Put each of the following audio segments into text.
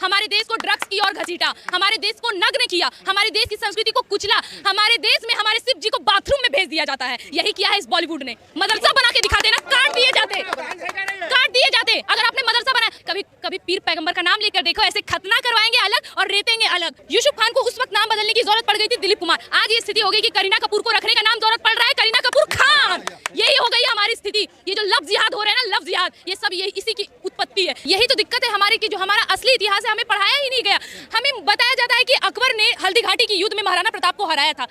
हमारे देश को ड्रग्स की ओर घसीटा, हमारे देश को नग्न किया, हमारे देश की संस्कृति को कुचला, हमारे देश में हमारे शिव जी को बाथरूम में भेज दिया जाता है। यही किया है इस बॉलीवुड ने। मदरसा बना के दिखाते ना, काट दिए जाते, काट दिए जाते। अगर आपने मदरसा बनाया, कभी पीर पैगंबर का नाम लेकर देखो, ऐसे खतना करवाएंगे अलग और रेतेंगे अलग। यूसुफ खान को उस वक्त नाम बदलने की जरूरत पड़ गई थी दिलीप कुमार। आज ये स्थिति हो गई कि करीना कपूर को रखने का नाम जरूरत पड़ रहा है करीना कपूर खान। यही हो गई हमारी स्थिति। ये जो लफ्ज जिहाद हो रहे हैं ना, लफ्ज जिहाद, ये सब ये इसी की उत्पत्ति है। यही तो दिक्कत है हमारी कि जो हमारा असली इतिहास है हमें पढ़ाया ही नहीं गया। हमें बताया जाता है कि अकबर ने हल्दी घाटी की युद्ध में महाराणा प्रताप को हराया था।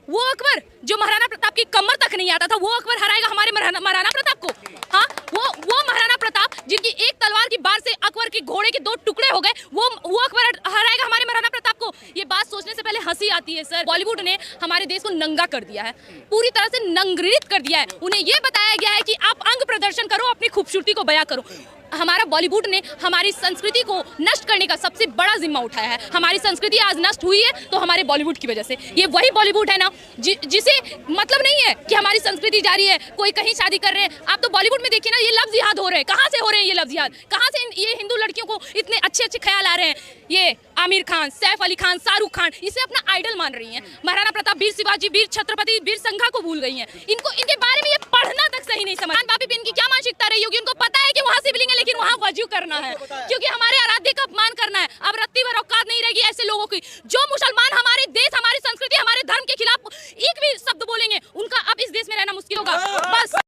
वो अकबर जो महाराणा प्रताप की कमर तक नहीं आता था, वो अकबर हराएगा हमारे महाराणा प्रताप को? हाँ, वो महाराणा प्रताप जिनकी एक तलवार की बार से अकबर के घोड़े के 2 टुकड़े हो गए, वो अकबर हराएगा हमारे महाराणा प्रताप को? ये बात सोचने से पहले हंसी आती है सर। बॉलीवुड ने हमारे देश को नंगा कर दिया है, पूरी तरह से नंगरित कर दिया है। उन्हें ये बताया गया है कि आप अंग प्रदर्शन करो, अपनी खूबसूरती को बयां करो। हमारा बॉलीवुड ने हमारी संस्कृति को नष्ट करने का सबसे बड़ा जिम्मा उठाया है। हमारी संस्कृति आज नष्ट हुई है तो हमारे बॉलीवुड की वजह से। ये वही बॉलीवुड है ना जिसे मतलब नहीं है कि हमारी संस्कृति जारी है, कोई कहीं शादी कर रहे हैं। आप तो बॉलीवुड में देखिए ना, ये लफ्ज जिहाद हो रहे हैं। कहाँ से हो रहे हैं ये लफ्ज जिहाद? कहाँ से ये हिंदू लड़कियों को इतने अच्छे अच्छे ख्याल आ रहे हैं? ये आमिर खान, सैफ अली खान, शाहरुख खान, इसे अपना आइडल मान रही हैं। महाराणा प्रताप, वीर शिवाजी, वीर छत्रपति, वीर संघा को भूल गई हैं। इनके बारे में ये पढ़ना तक सही नहीं समझ। बापी भी इनकी क्या मानसिकता रही होगी? उनको पता है कि वहाँ शिवलिंग है लेकिन वहाँ वजू करना है, क्योंकि हमारे आराध्य का अपमान करना है। अब रत्ती भर औकात नहीं रहेगी ऐसे लोगों की। जो मुसलमान हमारे देश, हमारी संस्कृति, हमारे धर्म के खिलाफ एक भी शब्द बोलेंगे, उनका अब इस देश में रहना मुश्किल होगा। बस।